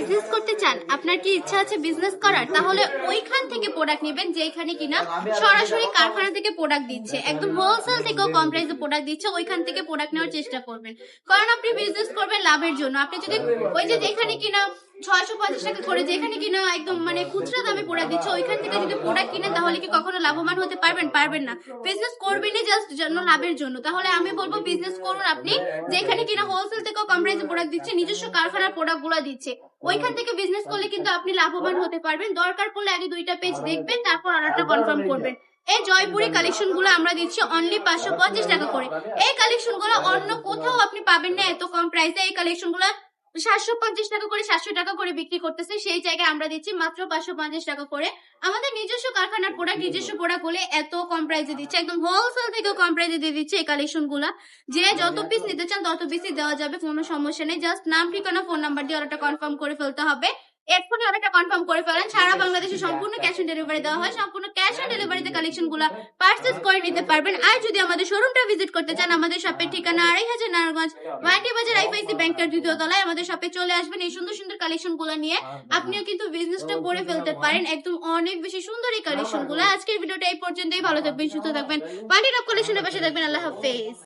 Business করতে চান, আপনার কি ইচ্ছা আছে বিজনেস করার, তাহলে ওইখান থেকে প্রোডাক্ট নেবেন যেখানে কিনা সরাসরি কারখানা থেকে প্রোডাক্ট দিচ্ছে, একদম হোলসেল থেকেও কম প্রাইসে প্রোডাক্ট দিচ্ছে, ওইখান থেকে প্রোডাক্ট নেওয়ার চেষ্টা করবেন। কারণ আপনি বিজনেস করবেন লাভের জন্য। আপনি যদি ওই যে যেখানে কিনা 650 টাকা করে, যেখানে কিনা একদম মানে খুচরা দামে প্রোডাক্ট দিচ্ছে, ওইখান থেকে যদি প্রোডাক্ট কিনেন তাহলে কি কখনো লাভবান হতে পারবেন? পারবেন না। বিজনেস করবেনই জাস্ট জন্য লাভের জন্য। তাহলে আমি বলবো বিজনেস করুন আপনি যেখানে কিনা হোলসেল থেকেও কম প্রাইসে প্রোডাক্ট দিচ্ছে, নিজস্ব কারখানার প্রোডাক্ট গুলা দিচ্ছে, ওইখান থেকে বিজনেস করলে কিন্তু আপনি লাভবান হতে পারবেন। দরকার পড়লে আগে 2টা পেজ দেখবেন, তারপর অর্ডারটা কনফার্ম করবেন। এই জয়পুরি কালেকশন গুলো আমরা দিচ্ছি অনলি 550 টাকা করে। এই কালেকশন গুলো অন্য কোথাও আপনি পাবেন না এত কম প্রাইসে। এই কালেকশন গুলো 750 টাকা করে, 700 টাকা করে বিক্রি করতেছে, সেই জায়গায় আমরা দিচ্ছি মাত্র 550 টাকা করে। আমাদের নিজস্ব কারখানার প্রোডাক্ট, নিজস্ব প্রোডাক্ট বলে এত কম প্রাইসে দিচ্ছে, একদম হোলসেল থেকেও কম প্রাইসে দিয়ে দিচ্ছে এই কালেকশন গুলা। যে যত পিস নিতে চান তত পিসই দেওয়া যাবে, কোনো সমস্যা নেই। জাস্ট নাম, ঠিকানা, ফোন নাম্বার দিয়ে অর্ডারটা কনফার্ম করে ফেলতে হবে। এরপরে অর্ডারটা কনফার্ম করে ফেলেন। সারা বাংলাদেশে সম্পূর্ণ ক্যাশ অন ডেলিভারি দেওয়া হয়। সম্পূর্ণ ক্যাশ অন ডেলিভারিতে কালেকশন গুলা পারচেজ করে নিতে পারবেন। আর যদি আমাদের শোরুমটা ভিজিট করতে চান, আমাদের শপের ঠিকানা 2500 নারায়ণগঞ্জ ওয়ান্টি বাজার আইফআইসি ব্যাংকের 2য় তলায় আমাদের শপে চলে আসবেন। এই সুন্দর সুন্দর কালেকশন গুলো নিয়ে আপনিও কিন্তু বিজনেসটা করে ফেলতে পারেন। একদম অনেক বেশি সুন্দর এই কালেকশন গুলো। আজকের ভিডিওটা এই পর্যন্তই। ভালো থাকবেন, সুস্থ থাকবেন, ওয়ান্টি টপ কালেকশনের পাশে থাকবেন। আল্লাহ হাফেজ।